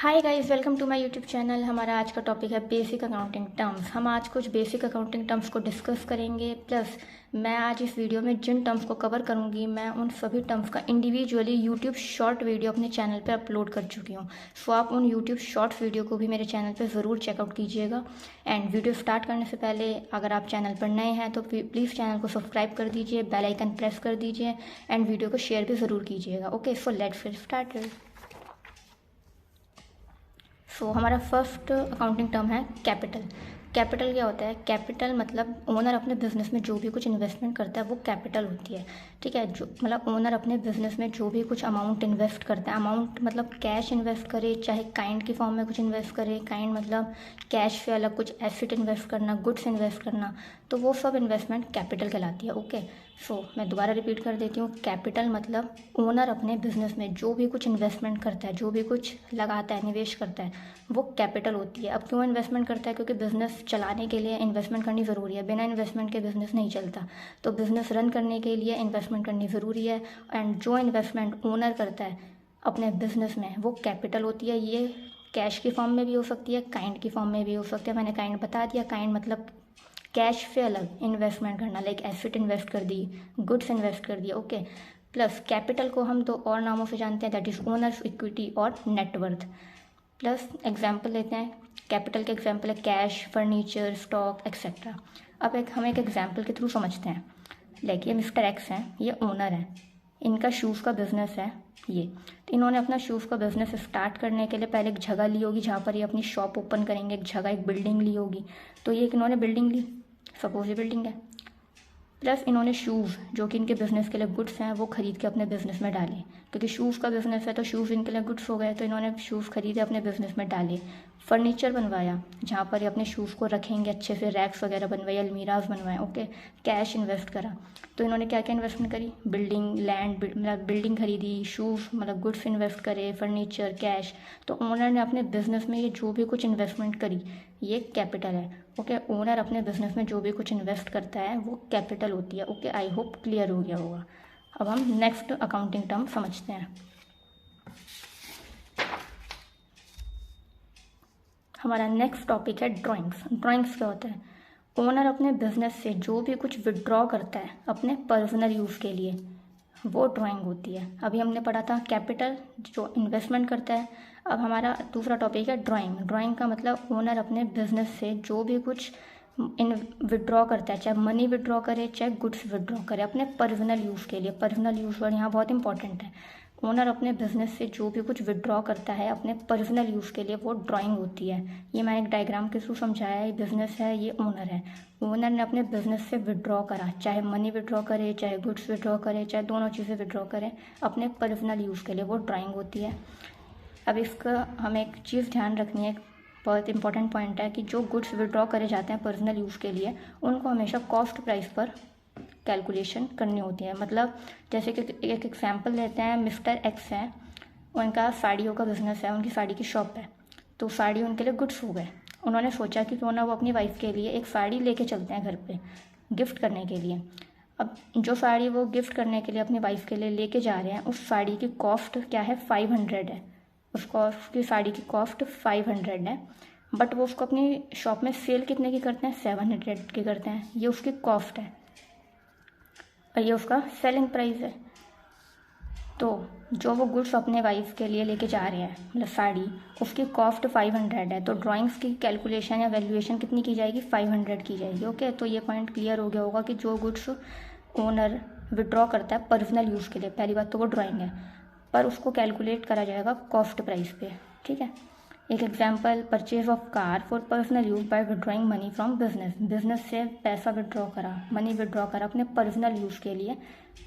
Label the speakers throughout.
Speaker 1: Hi guys, welcome to my YouTube channel. हमारा आज का टॉपिक है बेसिक अकाउंटिंग टर्म्स। हम आज कुछ बेसिक अकाउंटिंग टर्म्स को डिस्कस करेंगे। प्लस मैं आज इस वीडियो में जिन टर्म्स को कवर करूंगी, मैं उन सभी टर्म्स का इंडिविजुअली यूट्यूब शॉर्ट वीडियो अपने चैनल पे अपलोड कर चुकी हूँ। सो आप उन यूट्यूब शॉर्ट्स वीडियो को भी मेरे चैनल पे ज़रूर चेकआउट कीजिएगा। एंड वीडियो स्टार्ट करने से पहले अगर आप चैनल पर नए हैं तो प्लीज़ चैनल को सब्सक्राइब कर दीजिए, बेल आइकन प्रेस कर दीजिए एंड वीडियो को शेयर भी ज़रूर कीजिएगा। Okay, so let's get started. हमारा फर्स्ट अकाउंटिंग टर्म है कैपिटल। कैपिटल क्या होता है? कैपिटल मतलब ओनर अपने बिजनेस में जो भी कुछ इन्वेस्टमेंट करता है वो कैपिटल होती है। ठीक है, जो मतलब ओनर अपने बिजनेस में जो भी कुछ अमाउंट इन्वेस्ट करता है, अमाउंट मतलब कैश इन्वेस्ट करे, चाहे काइंड की फॉर्म में कुछ इन्वेस्ट करे, काइंड मतलब कैश से अलग कुछ एसेट इन्वेस्ट करना, गुड्स इन्वेस्ट करना, तो वो सब इन्वेस्टमेंट कैपिटल कहलाती है। ओके, मैं दोबारा रिपीट कर देती हूँ। कैपिटल मतलब ओनर अपने बिजनेस में जो भी कुछ इन्वेस्टमेंट करता है, जो भी कुछ लगाता है, निवेश करता है, वो कैपिटल होती है। अब क्यों इन्वेस्टमेंट करता है? क्योंकि बिजनेस चलाने के लिए इन्वेस्टमेंट करनी ज़रूरी है। बिना इन्वेस्टमेंट के बिजनेस नहीं चलता, तो बिजनेस रन करने के लिए इन्वेस्टमेंट करनी ज़रूरी है। एंड जो इन्वेस्टमेंट ओनर करता है अपने बिजनेस में वो कैपिटल होती है। ये कैश की फॉर्म में भी हो सकती है, काइंड की फॉर्म में भी हो सकती है। मैंने काइंड बता दिया। काइंड मतलब कैश से अलग इन्वेस्टमेंट करना, लाइक एसेट इन्वेस्ट कर दी, गुड्स इन्वेस्ट कर दिया। ओके, प्लस कैपिटल को हम दो और नामों से जानते हैं, दैट इज़ ओनर्स इक्विटी और नेटवर्थ। प्लस एग्जाम्पल लेते हैं। कैपिटल के एग्जाम्पल है कैश, फर्नीचर, स्टॉक एक्सेट्रा। अब हम एक एग्जाम्पल के थ्रू समझते हैं। लाइक ये मिस्टर एक्स हैं, ये ओनर हैं, इनका शूज़ का बिजनेस है ये। तो इन्होंने अपना शूज़ का बिजनेस स्टार्ट करने के लिए पहले एक जगह ली होगी जहाँ पर ये अपनी शॉप ओपन करेंगे। एक जगह, एक बिल्डिंग ली होगी। तो ये इन्होंने बिल्डिंग ली, सपोज ये बिल्डिंग है। प्लस इन्होंने शूज़ जो कि इनके बिज़नेस के लिए गुड्स हैं वो ख़रीद के अपने बिज़नेस में डाले, क्योंकि शूज़ का बिज़नेस है तो शूज़ इनके लिए गुड्स हो गए, तो इन्होंने शूज़ खरीदे अपने बिज़नेस में डाले। फर्नीचर बनवाया जहाँ पर ये अपने शूज़ को रखेंगे, अच्छे से रैक्स वगैरह बनवाए, अलमीराज बनवाए। ओके, कैश इन्वेस्ट करा। तो इन्होंने क्या क्या इन्वेस्टमेंट करी? बिल्डिंग, लैंड, मतलब बिल्डिंग खरीदी, शूज़ मतलब गुड्स इन्वेस्ट करे, फर्नीचर, कैश। तो ओनर ने अपने बिज़नेस में ये जो भी कुछ इन्वेस्टमेंट करी ये कैपिटल है। ओके, ओनर अपने बिजनेस में जो भी कुछ इन्वेस्ट करता है वो कैपिटल होती है। ओके, आई होप क्लियर हो गया होगा। अब हम नेक्स्ट अकाउंटिंग टर्म समझते हैं। हमारा नेक्स्ट टॉपिक है ड्राइंग्स। ड्राइंग्स क्या होता है? ओनर अपने बिजनेस से जो भी कुछ विड्रॉ करता है अपने पर्सनल यूज़ के लिए, वो ड्राइंग होती है। अभी हमने पढ़ा था कैपिटल जो इन्वेस्टमेंट करता है। अब हमारा दूसरा टॉपिक है ड्राइंग। ड्राइंग का मतलब ओनर अपने बिजनेस से जो भी कुछ इन विड्रॉ करता है, चाहे मनी विड्रॉ करे, चाहे गुड्स विड्रॉ करे, अपने पर्सनल यूज़ के लिए। पर्सनल यूज़ वर्ड यहाँ बहुत इंपॉर्टेंट है। ओनर अपने बिजनेस से जो भी कुछ विड्रॉ करता है अपने पर्सनल यूज़ के लिए, वो ड्राइंग होती है। ये मैंने एक डायग्राम के थ्रू समझाया है। बिजनेस है, ये ओनर है। ओनर ने अपने बिजनेस से विड्रॉ करा, चाहे मनी विड्रॉ करे, चाहे गुड्स विड्रॉ करे, चाहे दोनों चीज़ें विड्रॉ करे अपने पर्सनल यूज़ के लिए, वो ड्राइंग होती है। अब इसका हमें एक चीज़ ध्यान रखनी है, बहुत इंपॉर्टेंट पॉइंट है कि जो गुड्स विड्रॉ करे जाते हैं पर्सनल यूज़ के लिए, उनको हमेशा कॉस्ट प्राइस पर कैलकुलेशन करनी होती है। मतलब जैसे कि एक एग्जांपल लेते हैं, मिस्टर एक्स हैं, उनका साड़ियों का बिजनेस है, उनकी साड़ी की शॉप है। तो साड़ी उनके लिए गुड्स हो गए। उन्होंने सोचा कि क्यों ना वो अपनी वाइफ के लिए एक साड़ी लेके चलते हैं घर पे गिफ्ट करने के लिए। अब जो साड़ी वो गिफ्ट करने के लिए अपनी वाइफ के लिए लेके जा रहे हैं, उस साड़ी की कॉस्ट क्या है? 500 है। उसकी साड़ी की कॉस्ट 500 है, बट वो उसको अपनी शॉप में सेल कितने की करते हैं? 700 की करते हैं। ये उसकी कॉस्ट है और ये उसका सेलिंग प्राइस है। तो जो वो गुड्स अपने वाइफ के लिए लेके जा रहे हैं, मतलब साड़ी, उसकी कॉस्ट 500 है। तो ड्राइंग्स की कैलकुलेशन या वैल्यूएशन कितनी की जाएगी? 500 की जाएगी। ओके, तो ये पॉइंट क्लियर हो गया होगा कि जो गुड्स ओनर विड्रॉ करता है पर्सनल यूज़ के लिए, पहली बात तो वो ड्राइंग है, पर उसको कैलकुलेट करा जाएगा कॉस्ट प्राइस पे। ठीक है, एक example, purchase of car for personal use bye withdrawing money from business. Business से पैसा विड्रॉ करा, मनी विड्रॉ करा अपने पर्सनल यूज़ के लिए,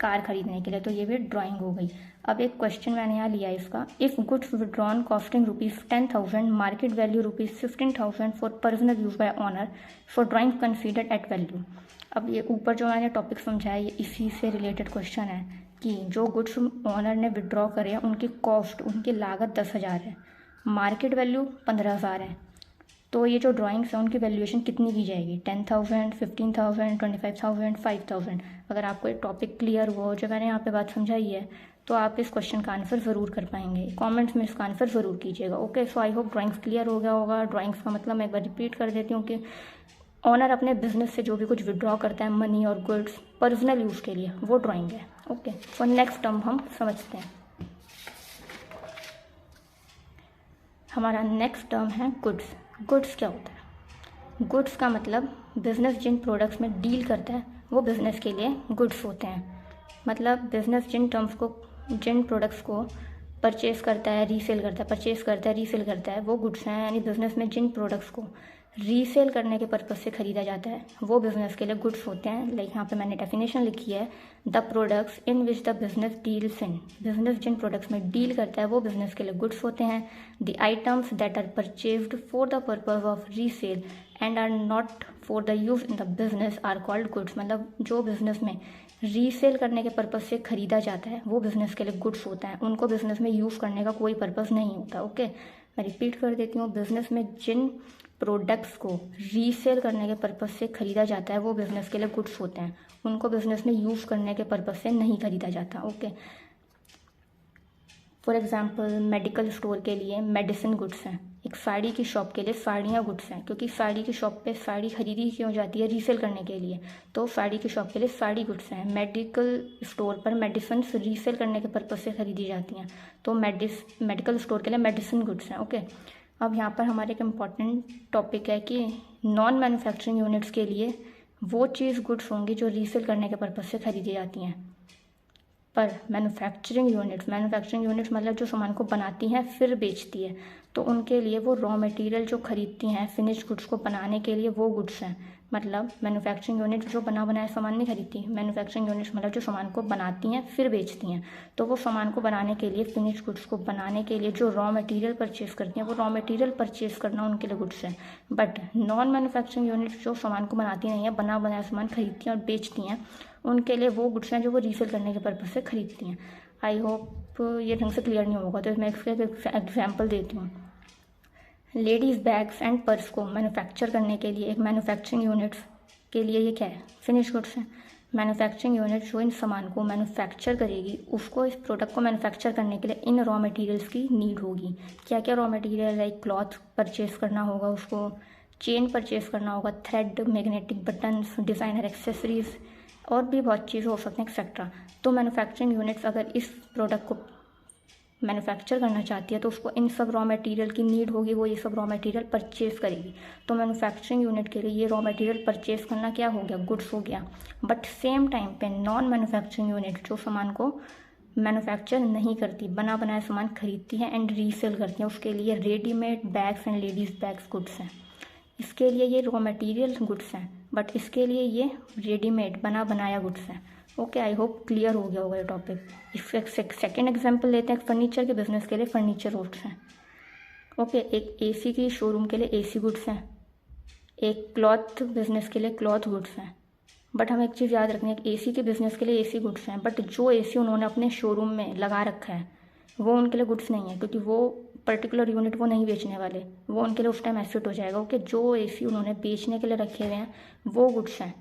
Speaker 1: कार खरीदने के लिए, तो ये भी ड्राइंग हो गई। अब एक क्वेश्चन मैंने यहाँ लिया इसका, if goods withdrawn costing ₹10,000, market value ₹15,000 for personal use by owner, for drawing considered at value. अब ये ऊपर जो मैंने टॉपिक समझाया ये इसी से रिलेटेड क्वेश्चन है कि जो गुड्स ऑनर ने विड्रॉ करे उनकी कॉस्ट, उनकी लागत 10,000 है, मार्केट वैल्यू 15,000 है। तो ये जो ड्राइंग्स हैं उनकी वैल्यूएशन कितनी की जाएगी? 10,000, 15,000, 25,000, 5,000। अगर आपको ये टॉपिक क्लियर हुआ हो, जो मैंने यहाँ पे बात समझाई है, तो आप इस क्वेश्चन का आंसर ज़रूर कर पाएंगे। कमेंट्स में इसका आंसर ज़रूर कीजिएगा। Okay, so I hope drawings clear हो गया होगा। ड्राइंग्स का मतलब मैं एक बार रिपीट कर देती हूँ कि ऑनर अपने बिजनेस से जो भी कुछ विड्रॉ करता है मनी और गुड्स पर्सनल यूज़ के लिए, वो ड्राइंग है। ओके, सो नेक्स्ट टर्म हम समझते हैं। हमारा नेक्स्ट टर्म है गुड्स। गुड्स क्या होता है? गुड्स का मतलब बिजनेस जिन प्रोडक्ट्स में डील करता है वो बिजनेस के लिए गुड्स होते हैं। मतलब बिजनेस जिन प्रोडक्ट्स को परचेज करता है, रीसेल करता है, परचेज करता है, रीसेल करता है, वो गुड्स हैं। यानी बिजनेस में जिन प्रोडक्ट्स को रीसेल करने के पर्पज से खरीदा जाता है वो बिजनेस के लिए गुड्स होते हैं। लाइक यहाँ पे मैंने डेफिनेशन लिखी है, the products in which the business deals in. Business जिन प्रोडक्ट्स में डील करता है वो बिजनेस के लिए गुड्स होते हैं। The items that are purchased for the purpose of resale and are not for the use in the business are called goods. मतलब जो बिजनेस में रीसेल करने के पर्पज से खरीदा जाता है वो बिजनेस के लिए गुड्स होता है। उनको बिजनेस में यूज़ करने का कोई पर्पज नहीं होता। ओके, मैं रिपीट कर देती हूँ, बिजनेस में जिन प्रोडक्ट्स को रीसेल करने के पर्पज से खरीदा जाता है वो बिजनेस के लिए गुड्स होते हैं। उनको बिजनेस में यूज़ करने के पर्पज से नहीं खरीदा जाता। Okay, for example medical store के लिए मेडिसिन गुड्स हैं। एक साड़ी की शॉप के लिए साड़ियाँ गुड्स हैं, क्योंकि साड़ी की शॉप पे साड़ी खरीदी क्यों जाती है? रीसेल करने के लिए। तो साड़ी की शॉप के लिए साड़ी गुड्स हैं। मेडिकल स्टोर पर मेडिसिन रीसेल करने के पर्पज से खरीदी जाती हैं, तो मेडिकल स्टोर के लिए मेडिसिन गुड्स हैं। ओके, अब यहाँ पर हमारे एक इम्पॉर्टेंट टॉपिक है कि नॉन मैन्युफैक्चरिंग यूनिट्स के लिए वो चीज़ गुड्स होंगी जो रीसेल करने के पर्पज से खरीदी जाती हैं। पर मैन्युफैक्चरिंग यूनिट्स मतलब जो सामान को बनाती हैं फिर बेचती है, तो उनके लिए वो रॉ मटेरियल जो खरीदती हैं फिनिश गुड्स को बनाने के लिए वो गुड्स हैं। मतलब मैन्युफैक्चरिंग यूनिट जो बना बनाया सामान नहीं खरीदती। मैन्युफैक्चरिंग यूनिट्स मतलब जो सामान को बनाती हैं फिर बेचती हैं, तो वो सामान को बनाने के लिए फिनिश गुड्स को बनाने के लिए जो रॉ मटेरियल परचेज करती हैं वो रॉ मटेरियल परचेज करना उनके लिए गुड्स है। बट नॉन मैन्युफैक्चरिंग यूनिट्स जो सामान को बनाती नहीं है, बना बनाया सामान खरीदती हैं और बेचती हैं, उनके लिए वो गुड्स हैं जो वो रीसेल करने के पर्पज से खरीदती हैं। आई होप ये ढंग से क्लियर नहीं होगा, तो मैं इसका एग्जाम्पल देती हूँ। लेडीज़ बैग्स एंड पर्स को मैन्युफैक्चर करने के लिए एक मैन्युफैक्चरिंग यूनिट्स के लिए ये क्या है? फिनिश गुड्स हैं। मैन्युफैक्चरिंग यूनिट जो इन सामान को मैन्युफैक्चर करेगी उसको, इस प्रोडक्ट को मैन्युफैक्चर करने के लिए इन रॉ मटेरियल्स की नीड होगी। क्या क्या raw material? Like cloth purchase करना होगा उसको, चेन परचेज करना होगा, thread, magnetic buttons, designer accessories और भी बहुत चीज़ हो सकते हैं एक्सेट्रा। तो मैन्युफैक्चरिंग यूनिट्स अगर इस प्रोडक्ट को मैन्युफैक्चर करना चाहती है तो उसको इन सब रॉ मटेरियल की नीड होगी, वो ये सब रॉ मटेरियल परचेज करेगी। तो मैन्युफैक्चरिंग यूनिट के लिए ये रॉ मटेरियल परचेज करना क्या हो गया? गुड्स हो गया। बट सेम टाइम पे नॉन मैन्युफैक्चरिंग यूनिट जो सामान को मैन्युफैक्चर नहीं करती, बना बनाया सामान खरीदती है एंड रीसेल करती हैं, उसके लिए readymade bags and ladies bags goods हैं। इसके लिए ये रॉ मटेरियल गुड्स हैं, बट इसके लिए ये रेडीमेड बना बनाया गुड्स हैं। ओके, आई होप क्लियर हो गया होगा ये टॉपिक। इसका सेकेंड एग्जांपल लेते हैं। फर्नीचर के बिजनेस के लिए फर्नीचर गुड्स हैं। ओके, एक एसी की शोरूम के लिए एसी गुड्स हैं। एक क्लॉथ बिजनेस के लिए क्लॉथ गुड्स हैं। बट हमें एक चीज़ याद रखनी है कि एसी के बिजनेस के लिए एसी गुड्स हैं, बट जो एसी उन्होंने अपने शोरूम में लगा रखा है वो उनके लिए गुड्स नहीं है, क्योंकि वो पर्टिकुलर यूनिट वो नहीं बेचने वाले, वो उनके लिए उस टाइम एसेट हो जाएगा। ओके, जो एसी उन्होंने बेचने के लिए रखे हुए हैं वो गुड्स हैं,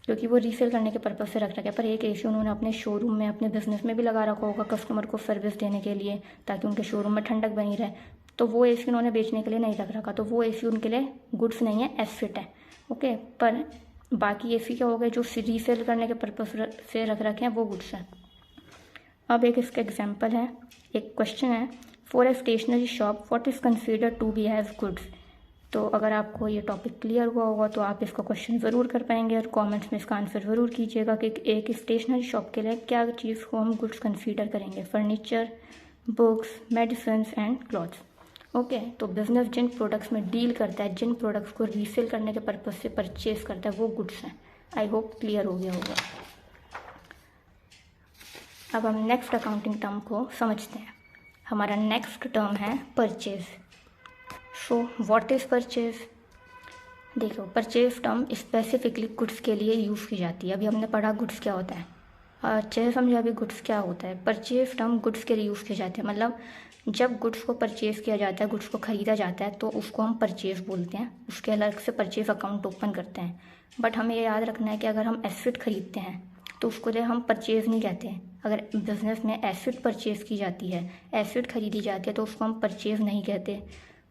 Speaker 1: क्योंकि वो रीसेल करने के पर्पज से रख रखा है। पर एक एसी उन्होंने अपने शोरूम में, अपने बिजनेस में भी लगा रखा होगा कस्टमर को सर्विस देने के लिए, ताकि उनके शोरूम में ठंडक बनी रहे, तो वो एसी उन्होंने बेचने के लिए नहीं रख रखा, तो वो एसी उनके लिए गुड्स नहीं है, एसेट है। ओके, पर बाकी एसी क्या हो गए जो रीसेल करने के पर्पज से रख रखे हैं वो गुड्स हैं। अब एक इसका एग्जाम्पल है, एक क्वेश्चन है, for a stationery shop what is consider to be as goods. तो अगर आपको ये टॉपिक क्लियर हुआ होगा तो आप इसका क्वेश्चन ज़रूर कर पाएंगे और कमेंट्स में इसका आंसर ज़रूर कीजिएगा कि एक स्टेशनरी शॉप के लिए क्या चीज़ को हम गुड्स कंसीडर करेंगे? Furniture, books, medicine and clothes. Okay, तो बिजनेस जिन प्रोडक्ट्स में डील करता है, जिन प्रोडक्ट्स को रीसेल करने के पर्पज से परचेज करता है वो गुड्स हैं। आई होप क्लियर हो गया होगा। अब हम नेक्स्ट अकाउंटिंग टर्म को समझते हैं। हमारा नेक्स्ट टर्म है purchase. So what is purchase? देखो, परचेज टर्म स्पेसिफिकली गुड्स के लिए यूज़ की जाती है। अभी हमने पढ़ा गुड्स क्या होता है, अच्छे से समझा अभी गुड्स क्या होता है। परचेज टर्म गुड्स के लिए यूज़ की जाती है, मतलब जब गुड्स को परचेज़ किया जाता है, गुड्स को ख़रीदा जाता है तो उसको हम परचेज़ बोलते हैं, उसके अलग से परचेज़ अकाउंट ओपन करते हैं। बट हमें ये याद रखना है कि अगर हम एसेट खरीदते हैं तो उसको लिए हम परचेज़ नहीं कहते हैं। अगर बिज़नेस में एसेट परचेज़ की जाती है, एसेट खरीदी जाती है, तो उसको हम परचेज़ नहीं कहते।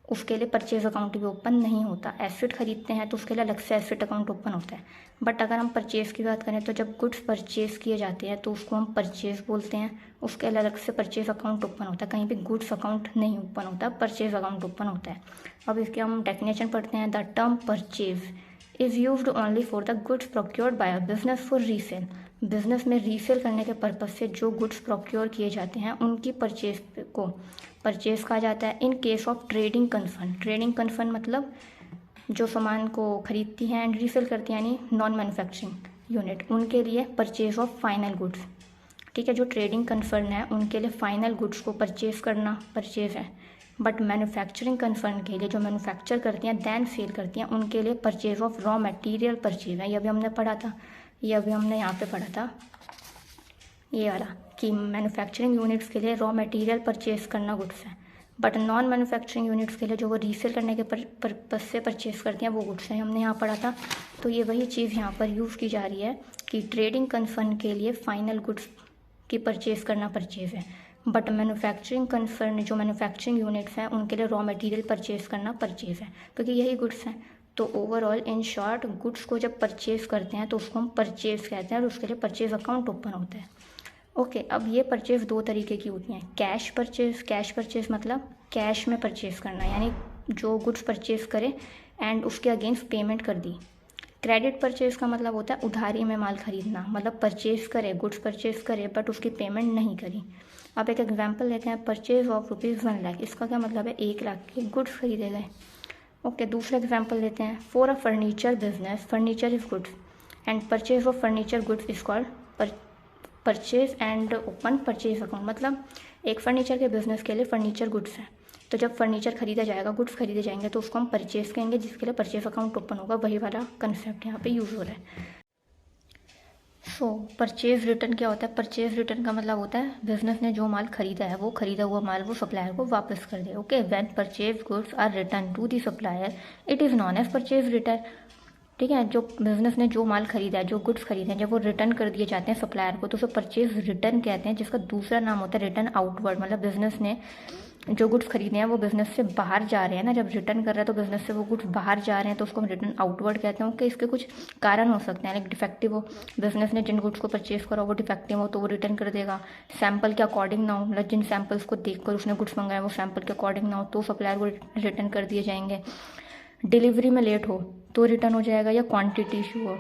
Speaker 1: उसके लिए परचेज़ अकाउंट भी ओपन नहीं होता। एसेट खरीदते हैं तो उसके लिए अलग से एसेट अकाउंट ओपन होता है। बट अगर हम परचेज़ की बात करें तो जब गुड्स परचेज़ किए जाते हैं तो उसको हम परचेज़ बोलते हैं। उसके लिए अलग से परचेज़ अकाउंट ओपन होता है। कहीं भी गुड्स अकाउंट नहीं ओपन होता, परचेज़ अकाउंट ओपन होता है। अब इसके हम डेफिनेशन पढ़ते हैं। The term purchase is used only for the goods procured by a business for resale. Business में रीसेल करने के पर्पज़ से जो गुड्स प्रोक्योर किए जाते हैं उनकी परचेज को परचेज कहा जाता है। In case of trading concern, trading concern मतलब जो सामान को खरीदती हैं एंड रीसेल करती हैं, यानी नॉन मैन्युफैक्चरिंग यूनिट, उनके लिए परचेज ऑफ फाइनल गुड्स। ठीक है, जो ट्रेडिंग कंसर्न है उनके लिए फाइनल गुड्स को परचेज करना परचेज है। बट मैन्युफैक्चरिंग कंसर्न के लिए जो मैन्युफैक्चर करती हैं दैन सेल करती हैं, उनके लिए purchase of raw material purchase है। ये अभी हमने पढ़ा था, ये अभी हमने यहाँ पे पढ़ा था ये वाला, कि मैन्युफैक्चरिंग यूनिट्स के लिए रॉ मटेरियल परचेज करना गुड्स है। बट नॉन मैन्युफैक्चरिंग यूनिट्स के लिए जो वो रीसेल करने के पर्पज से परचेज करती हैं वो गुड्स हैं, हमने यहाँ पढ़ा था। तो ये वही चीज़ यहाँ पर यूज़ की जा रही है कि ट्रेडिंग कंसर्न के लिए फाइनल गुड्स की परचेज करना परचेज है। बट मैन्युफैक्चरिंग कंसर्न जो मैन्युफैक्चरिंग यूनिट्स हैं उनके लिए रॉ मटेरियल परचेज करना परचेज है, क्योंकि यही गुड्स हैं। तो ओवरऑल इन शॉर्ट गुड्स को जब परचेज करते हैं तो उसको हम परचेज कहते हैं और उसके लिए परचेज अकाउंट ओपन होता है। ओके, अब ये परचेज दो तरीके की होती हैं। कैश परचेज, कैश परचेज मतलब कैश में परचेज करना, यानी जो गुड्स परचेज करे एंड उसके अगेंस्ट पेमेंट कर दी। क्रेडिट परचेज का मतलब होता है उधारी में माल खरीदना, मतलब परचेज करे, गुड्स परचेज करे बट उसकी पेमेंट नहीं करी। अब एक एग्जांपल लेते हैं, परचेज ऑफ ₹1 लाख। इसका क्या मतलब है, 1 लाख के गुड्स खरीदे गए। ओके, दूसरा एग्जांपल लेते हैं, for a furniture business furniture is goods and purchase of furniture goods is called purchase and open purchase account. मतलब एक फर्नीचर के बिजनेस के लिए फर्नीचर गुड्स है, तो जब फर्नीचर खरीदा जाएगा, गुड्स खरीदे जाएंगे तो उसको हम परचेज कहेंगे, जिसके लिए परचेज अकाउंट ओपन होगा। वही वाला कंसेप्ट यहाँ पे यूज हो रहा है। सो परचेज रिटर्न क्या होता है, परचेज रिटर्न का मतलब होता है बिजनेस ने जो माल खरीदा है वो खरीदा हुआ माल वो सप्लायर को वापस कर दे। Okay, when purchase goods are return to the supplier it is known as purchase return. ठीक है, जो बिजनेस ने जो माल खरीदा है, जो गुड्स खरीदे हैं, जब वो रिटर्न कर दिए जाते हैं सप्लायर को तो उसे परचेज रिटर्न कहते हैं, जिसका दूसरा नाम होता है रिटर्न आउटवर्ड। मतलब बिजनेस ने जो गुड्स खरीदे हैं वो बिजनेस से बाहर जा रहे हैं ना, जब रिटर्न कर रहा है तो बिजनेस से वो गुड्स बाहर जा रहे हैं तो उसको हम रिटर्न आउटवर्ड कहते हैं। कि इसके कुछ कारण हो सकते हैं, लाइक डिफेक्टिव हो, बिजनेस ने जिन गुड्स को परचेज करा वो डिफेक्टिव हो तो वो रिटर्न कर देगा। सैंपल के अकॉर्डिंग ना हो, मतलब जिन सैंपल्स को देखकर उसने गुड्स मंगाया वो सैंपल के अकॉर्डिंग ना हो तो सप्लायर को रिटर्न कर दिए जाएंगे। डिलीवरी में लेट हो तो रिटर्न हो जाएगा, या क्वांटिटी इशू हो,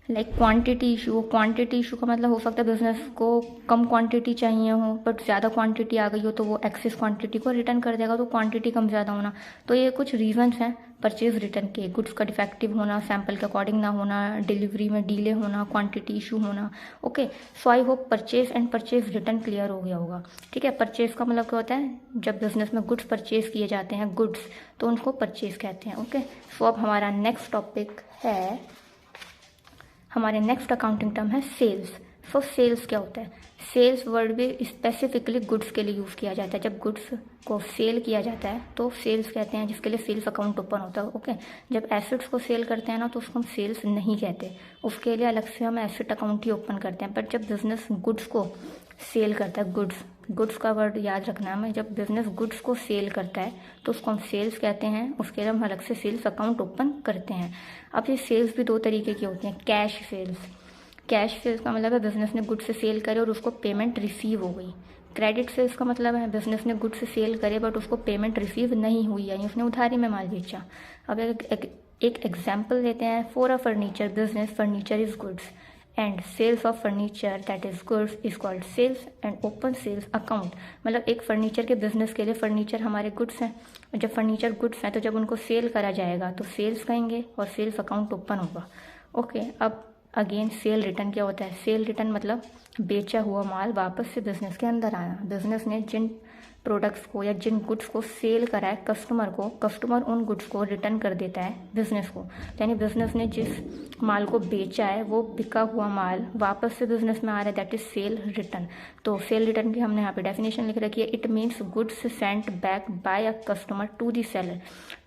Speaker 1: लाइक क्वांटिटी इशू हो। क्वांटिटी इशू का मतलब हो सकता है बिजनेस को कम क्वांटिटी चाहिए हो बट ज़्यादा क्वांटिटी आ गई हो तो वो एक्सेस क्वांटिटी को रिटर्न कर देगा, तो क्वांटिटी कम ज़्यादा होना। तो ये कुछ रीजंस हैं परचेज रिटर्न के, गुड्स का डिफेक्टिव होना, सैंपल के अकॉर्डिंग ना होना, डिलीवरी में डिले होना, क्वांटिटी इशू होना। Okay, so I hope purchase and purchase return clear हो गया होगा। ठीक है, परचेज का मतलब क्या होता है, जब बिजनेस में गुड्स परचेज किए जाते हैं गुड्स तो उनको परचेज कहते हैं। ओके, सो अब हमारा नेक्स्ट टॉपिक है, हमारे नेक्स्ट अकाउंटिंग टर्म है सेल्स। सो सेल्स क्या होता है, सेल्स वर्ड भी स्पेसिफिकली गुड्स के लिए यूज़ किया जाता है। जब गुड्स को सेल किया जाता है तो सेल्स कहते हैं, जिसके लिए सेल्स अकाउंट ओपन होता है। ओके, जब एसेट्स को सेल करते हैं ना तो उसको हम सेल्स नहीं कहते, उसके लिए अलग से हम एसेट अकाउंट ही ओपन करते हैं। बट जब बिजनेस गुड्स को सेल करता है, गुड्स का वर्ड याद रखना है, जब बिजनेस गुड्स को सेल करता है तो उसको हम सेल्स कहते हैं, उसके लिए हम अलग से सेल्स अकाउंट ओपन करते हैं। अब ये सेल्स भी दो तरीके की होती हैं, कैश सेल्स। कैश सेल्स का मतलब है बिजनेस ने गुड्स से सेल करे और उसको पेमेंट रिसीव हो गई। क्रेडिट सेल्स का मतलब है बिजनेस ने गुड्स से सेल करे बट उसको पेमेंट रिसीव नहीं हुई, यानी उसने उधारी में माल बेचा। अब एक एग्जाम्पल लेते हैं, for a furniture business furniture is goods and sales of furniture that is goods is called sales and open sales account. मतलब एक फर्नीचर के बिजनेस के लिए फर्नीचर हमारे गुड्स हैं, और जब फर्नीचर गुड्स हैं तो जब उनको सेल करा जाएगा तो सेल्स कहेंगे और सेल्स अकाउंट ओपन होगा। ओके, अब अगेन सेल रिटर्न क्या होता है, सेल रिटर्न मतलब बेचा हुआ माल वापस से बिजनेस के अंदर आना। बिजनेस ने जिन प्रोडक्ट्स को या जिन गुड्स को सेल करा है कस्टमर को, कस्टमर उन गुड्स को रिटर्न कर देता है बिजनेस को। यानी बिजनेस ने जिस माल को बेचा है वो बिका हुआ माल वापस से बिजनेस में आ रहा है, दैट इज सेल रिटर्न। तो सेल रिटर्न की हमने यहाँ पे डेफिनेशन लिख रखी है, it means goods sent back by a customer to the seller.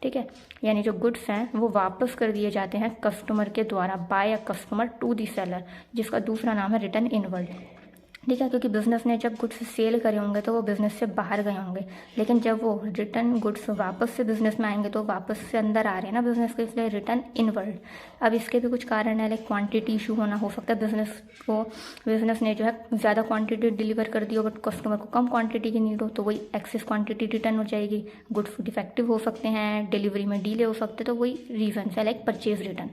Speaker 1: ठीक है, यानी जो गुड्स हैं वो वापस कर दिए जाते हैं कस्टमर के द्वारा by a customer to the seller, जिसका दूसरा नाम है रिटर्न इनवर्ड। ठीक है, क्योंकि बिजनेस ने जब गुड्स सेल करे होंगे तो वो बिजनेस से बाहर गए होंगे, लेकिन जब वो रिटर्न गुड्स वापस से बिजनेस में आएंगे तो वापस से अंदर आ रहे हैं ना बिजनेस के, इसलिए रिटर्न इनवर्ड। अब इसके भी कुछ कारण है, लाइक क्वांटिटी इशू होना हो सकता है, बिजनेस ने जो है ज़्यादा क्वांटिटी डिलीवर कर दी हो बट कस्टमर को कम क्वांटिटी की नीड हो, तो वही एक्सेस क्वांटिटी रिटर्न हो जाएगी। गुड्स डिफेक्टिव हो सकते हैं, डिलीवरी में डिले हो सकते हैं, तो वही रीजन है लाइक परचेज रिटर्न।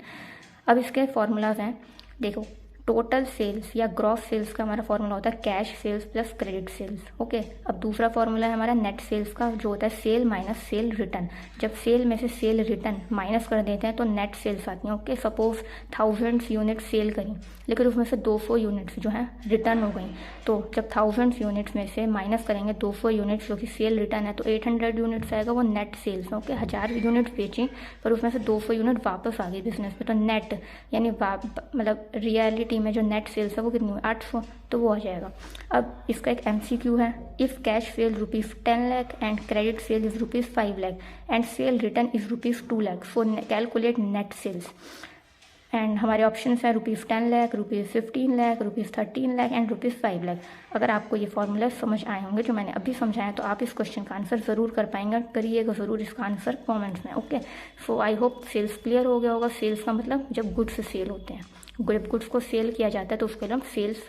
Speaker 1: अब इसके फॉर्मूलाज हैं, देखो टोटल सेल्स या ग्रॉस सेल्स का हमारा फॉर्मूला होता है cash sales plus credit sales. Okay, अब दूसरा फॉर्मूला है हमारा नेट सेल्स का, जो होता है सेल माइनस सेल रिटर्न। जब सेल में से सेल रिटर्न माइनस कर देते हैं तो नेट सेल्स आती हैं। ओके, सपोज 1000 यूनिट सेल करी लेकिन उसमें से 200 यूनिट्स जो है रिटर्न हो गई, तो जब 1000 यूनिट्स में से माइनस करेंगे 200 यूनिट्स जो कि सेल रिटर्न है, तो 800 यूनिट्स आएगा वो नेट सेल्स में। ओके, 1000 यूनिट बेची पर उसमें से 200 यूनिट वापस आ गई बिजनेस में, तो नेट यानी मतलब रियलिटी में जो नेट सेल्स है वो कितनी हुई 800, तो वो आ जाएगा। अब इसका एक MCQ है, if cash sale ₹10 lakh and credit sale is ₹5 lakh and sale return is ₹2 lakh, so calculate net sales. And हमारे ऑप्शन हैं ₹10 लाख, ₹15 लाख, ₹13 लाख एंड ₹5 लाख। अगर आपको ये फॉर्मूला समझ आए होंगे जो मैंने अभी समझाया तो आप इस क्वेश्चन का आंसर ज़रूर कर पाएंगे, करिएगा ज़रूर इसका आंसर कमेंट्स में। Okay, so I hope sales clear हो गया होगा। सेल्स का मतलब जब गुड्स सेल होते हैं, जब गुड्स को सेल किया जाता है तो उसके लिए हम सेल्स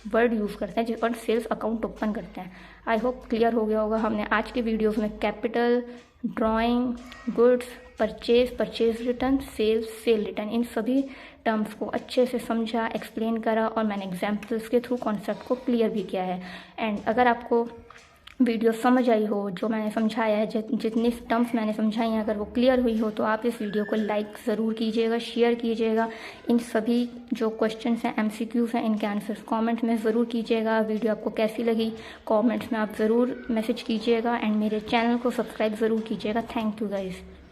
Speaker 1: वर्ड यूज़ करते हैं और सेल्स अकाउंट ओपन करते हैं। आई होप क्लियर हो गया होगा। हमने आज के वीडियोज़ में capital, drawing, goods, purchase return, sales, sale return, इन सभी टर्म्स को अच्छे से समझा, एक्सप्लेन करा और मैंने एग्जाम्पल्स के थ्रू कॉन्सेप्ट को क्लियर भी किया है। एंड अगर आपको वीडियो समझ आई हो, जो मैंने समझाया है, जितनी टर्म्स मैंने समझाई हैं, अगर वो क्लियर हुई हो तो आप इस वीडियो को लाइक ज़रूर कीजिएगा, शेयर कीजिएगा। इन सभी जो क्वेश्चंस हैं, MCQs हैं, इनके आंसर्स कमेंट्स में ज़रूर कीजिएगा। वीडियो आपको कैसी लगी कमेंट्स में आप ज़रूर मैसेज कीजिएगा एंड मेरे चैनल को सब्सक्राइब ज़रूर कीजिएगा। Thank you guys.